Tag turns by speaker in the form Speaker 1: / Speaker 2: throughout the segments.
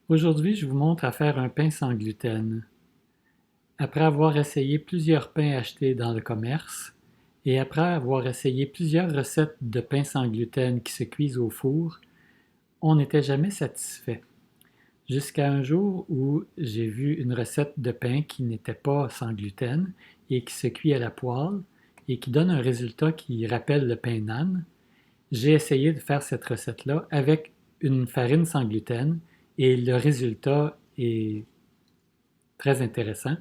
Speaker 1: Aujourd'hui, je vous montre à faire un pain sans gluten. Après avoir essayé plusieurs pains achetés dans le commerce et après avoir essayé plusieurs recettes de pain sans gluten qui se cuisent au four, on n'était jamais satisfait. Jusqu'à un jour où j'ai vu une recette de pain qui n'était pas sans gluten et qui se cuit à la poêle et qui donne un résultat qui rappelle le pain nan. J'ai essayé de faire cette recette-là avec une farine sans gluten et le résultat est très intéressant.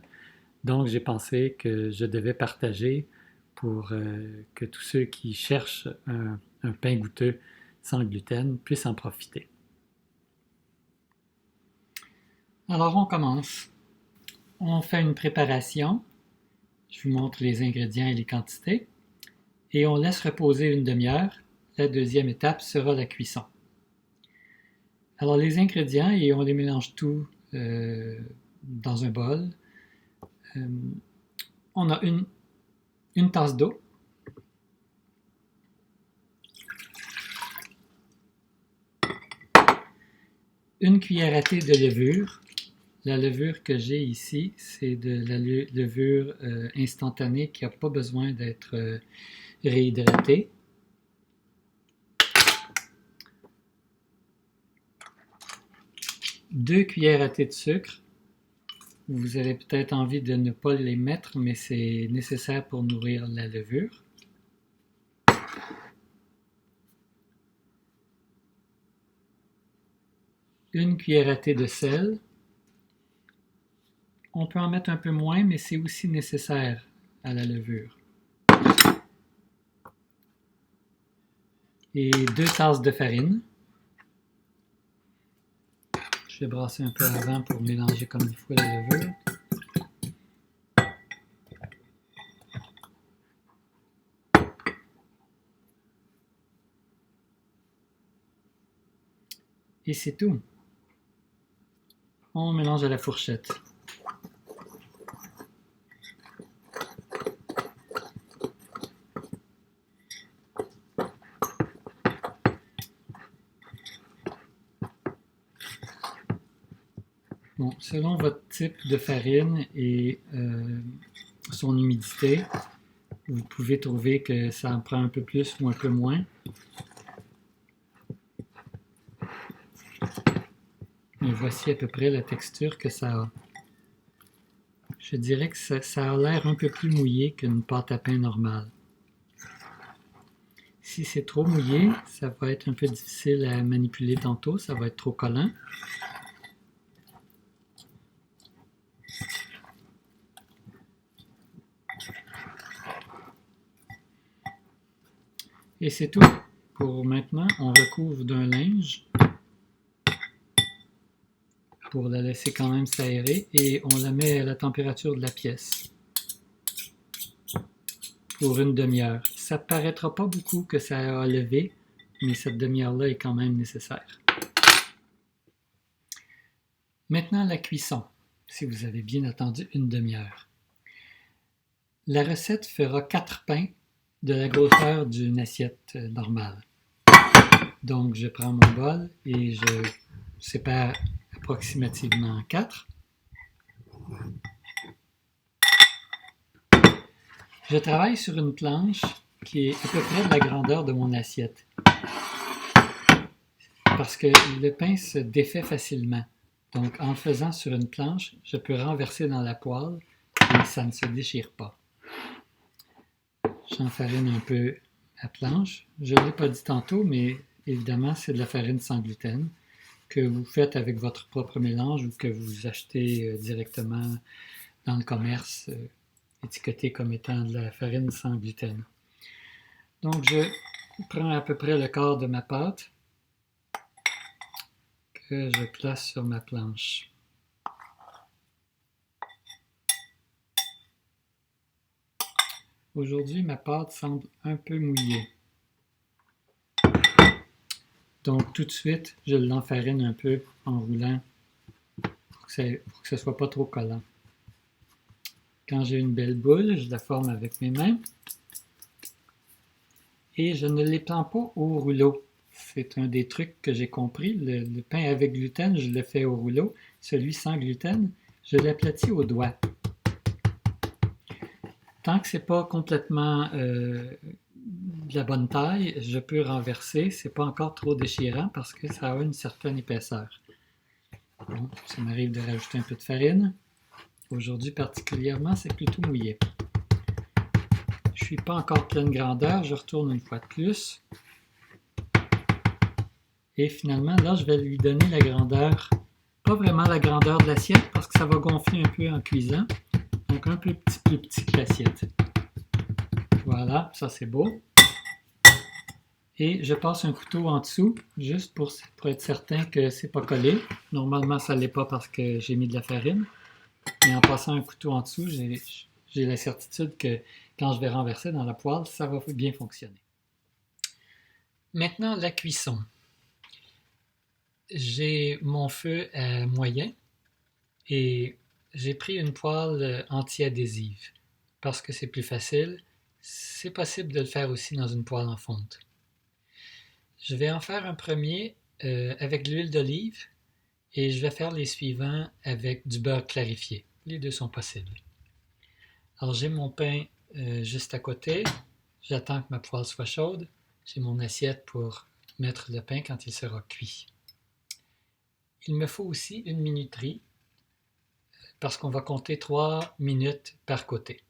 Speaker 1: Donc, j'ai pensé que je devais partager pour que tous ceux qui cherchent un pain goûteux sans gluten puissent en profiter. Alors, on commence. On fait une préparation. Je vous montre les ingrédients et les quantités. Et on laisse reposer une demi-heure. La deuxième étape sera la cuisson. Alors, les ingrédients, et on les mélange tout dans un bol. On a une tasse d'eau, une cuillère à thé de levure. La levure que j'ai ici, c'est de la levure instantanée qui n'a pas besoin d'être réhydratée. Deux cuillères à thé de sucre. Vous avez peut-être envie de ne pas les mettre, mais c'est nécessaire pour nourrir la levure. Une cuillère à thé de sel. On peut en mettre un peu moins, mais c'est aussi nécessaire à la levure. Et 2 tasses de farine. Je vais brasser un peu avant pour mélanger comme il faut la levure. Et c'est tout. On mélange à la fourchette. Bon, selon votre type de farine et son humidité, vous pouvez trouver que ça en prend un peu plus ou un peu moins. Et voici à peu près la texture que ça a. Je dirais que ça a l'air un peu plus mouillé qu'une pâte à pain normale. Si c'est trop mouillé, ça va être un peu difficile à manipuler tantôt, ça va être trop collant. Et c'est tout. Pour maintenant, on recouvre d'un linge pour la laisser quand même s'aérer et on la met à la température de la pièce pour une demi-heure. Ça ne paraîtra pas beaucoup que ça a levé, mais cette demi-heure-là est quand même nécessaire. Maintenant, la cuisson, si vous avez bien attendu une demi-heure. La recette fera 4 pains de la grosseur d'une assiette normale. Donc, je prends mon bol et je sépare approximativement en 4. Je travaille sur une planche qui est à peu près de la grandeur de mon assiette. Parce que le pain se défait facilement. Donc, en le faisant sur une planche, je peux renverser dans la poêle et ça ne se déchire pas. J'enfarine un peu la planche. Je ne l'ai pas dit tantôt, mais évidemment, c'est de la farine sans gluten que vous faites avec votre propre mélange ou que vous achetez directement dans le commerce, étiqueté comme étant de la farine sans gluten. Donc, je prends à peu près le quart de ma pâte que je place sur ma planche. Aujourd'hui, ma pâte semble un peu mouillée. Donc, tout de suite, je l'enfarine un peu en roulant pour que ce ne soit pas trop collant. Quand j'ai une belle boule, je la forme avec mes mains. Et je ne l'étends pas au rouleau. c'est un des trucs que j'ai compris. Le pain avec gluten, je le fais au rouleau. Celui sans gluten, je l'aplatis au doigt. Tant que c'est pas complètement de la bonne taille, je peux renverser. C'est pas encore trop déchirant parce que ça a une certaine épaisseur. Bon, ça m'arrive de rajouter un peu de farine. Aujourd'hui particulièrement, c'est plutôt mouillé. Je suis pas encore pleine grandeur, je retourne une fois de plus. Et finalement, là, je vais lui donner la grandeur, pas vraiment la grandeur de l'assiette parce que ça va gonfler un peu en cuisant. Donc un peu plus petit que l'assiette. Voilà, ça c'est beau. Et je passe un couteau en dessous, juste pour être certain que c'est pas collé. Normalement, ça ne l'est pas parce que j'ai mis de la farine. Mais en passant un couteau en dessous, j'ai la certitude que quand je vais renverser dans la poêle, ça va bien fonctionner. Maintenant, la cuisson. J'ai mon feu à moyen et j'ai pris une poêle anti-adhésive parce que c'est plus facile. C'est possible de le faire aussi dans une poêle en fonte. Je vais en faire un premier avec de l'huile d'olive et je vais faire les suivants avec du beurre clarifié. Les deux sont possibles. Alors j'ai mon pain juste à côté. J'attends que ma poêle soit chaude. J'ai mon assiette pour mettre le pain quand il sera cuit. Il me faut aussi une minuterie parce qu'on va compter 3 minutes par côté.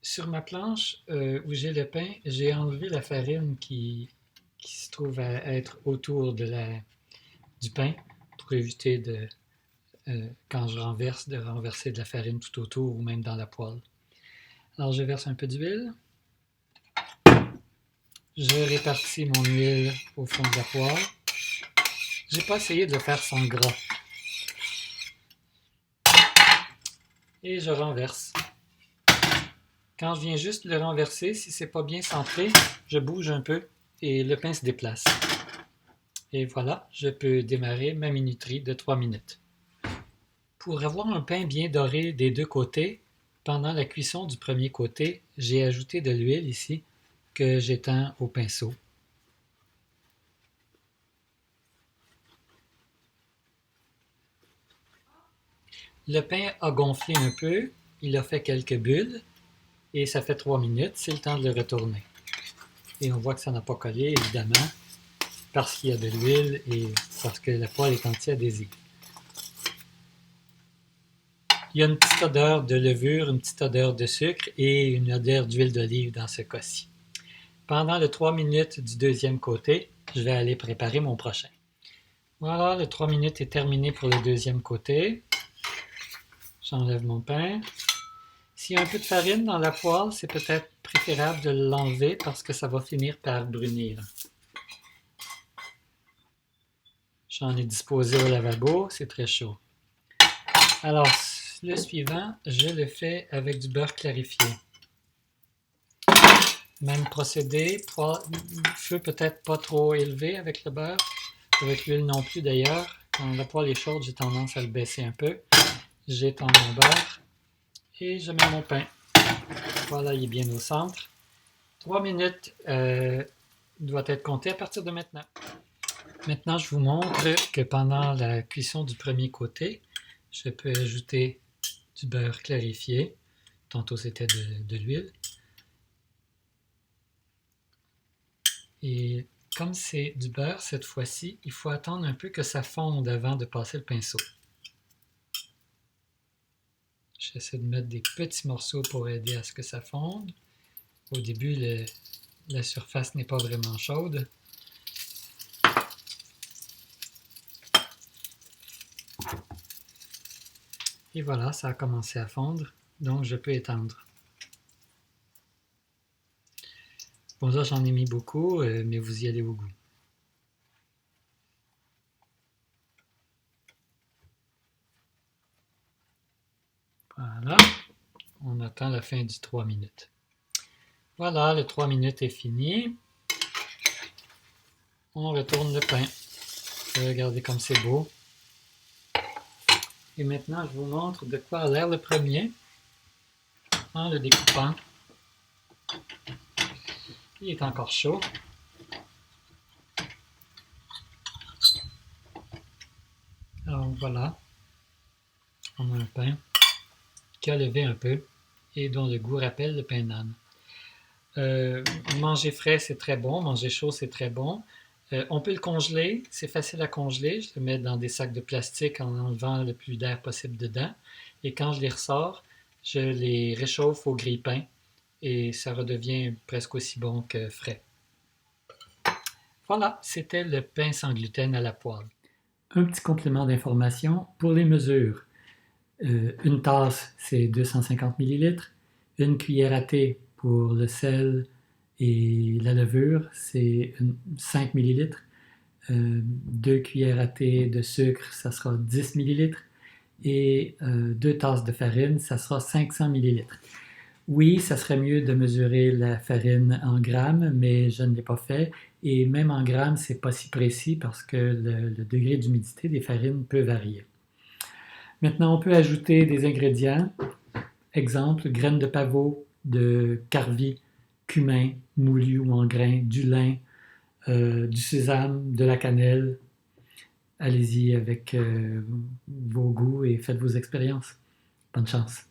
Speaker 1: Sur ma planche où j'ai le pain, j'ai enlevé la farine qui se trouve à être autour du pain pour éviter quand je renverse, de renverser de la farine tout autour ou même dans la poêle. Alors je verse un peu d'huile. Je répartis mon huile au fond de la poêle. J'ai pas essayé de le faire sans gras. Et je renverse. Quand je viens juste le renverser, si c'est pas bien centré, je bouge un peu et le pain se déplace. Et voilà, je peux démarrer ma minuterie de 3 minutes. Pour avoir un pain bien doré des deux côtés, pendant la cuisson du premier côté, j'ai ajouté de l'huile ici que j'étends au pinceau. Le pain a gonflé un peu, il a fait quelques bulles et ça fait 3 minutes, c'est le temps de le retourner. Et on voit que ça n'a pas collé, évidemment, parce qu'il y a de l'huile et parce que la poêle est anti-adhésive. Il y a une petite odeur de levure, une petite odeur de sucre et une odeur d'huile d'olive dans ce cas-ci. Pendant les 3 minutes du deuxième côté, je vais aller préparer mon prochain. Voilà, les 3 minutes est terminé pour le deuxième côté. J'enlève mon pain. S'il y a un peu de farine dans la poêle, c'est peut-être préférable de l'enlever parce que ça va finir par brunir. J'en ai disposé au lavabo, c'est très chaud. Alors, le suivant, je le fais avec du beurre clarifié. Même procédé, feu peut-être pas trop élevé avec le beurre, avec l'huile non plus d'ailleurs. Quand la poêle est chaude, j'ai tendance à le baisser un peu. J'étends mon beurre et je mets mon pain. Voilà, il est bien au centre. 3 minutes doit être compté à partir de maintenant. Maintenant, je vous montre que pendant la cuisson du premier côté, je peux ajouter du beurre clarifié. Tantôt, c'était de l'huile. Et comme c'est du beurre cette fois-ci, il faut attendre un peu que ça fonde avant de passer le pinceau. J'essaie de mettre des petits morceaux pour aider à ce que ça fonde. Au début, la surface n'est pas vraiment chaude. Et voilà, ça a commencé à fondre, donc je peux étendre. Bon, là, j'en ai mis beaucoup, mais vous y allez au goût. Voilà, on attend la fin du 3 minutes. Voilà, le 3 minutes est fini. On retourne le pain. Regardez comme c'est beau. Et maintenant, je vous montre de quoi a l'air le premier. en le découpant. Il est encore chaud. Alors voilà, on a un pain qui a levé un peu et dont le goût rappelle le pain d'âne. Manger frais, c'est très bon. Manger chaud, c'est très bon. On peut le congeler. C'est facile à congeler. Je le mets dans des sacs de plastique en enlevant le plus d'air possible dedans. Et quand je les ressors, je les réchauffe au grille-pain et ça redevient presque aussi bon que frais. Voilà, c'était le pain sans gluten à la poêle. Un petit complément d'information pour les mesures. Une tasse, c'est 250 ml. Une cuillère à thé pour le sel et la levure, c'est 5 ml. 2 cuillères à thé de sucre, ça sera 10 ml. Et 2 tasses de farine, ça sera 500 ml. Oui, ça serait mieux de mesurer la farine en grammes, mais je ne l'ai pas fait. Et même en grammes, c'est pas si précis parce que le degré d'humidité des farines peut varier. Maintenant, on peut ajouter des ingrédients. Exemple, graines de pavot, de carvi, cumin, moulu ou en grains, du lin, du sésame, de la cannelle. Allez-y avec vos goûts et faites vos expériences. Bonne chance.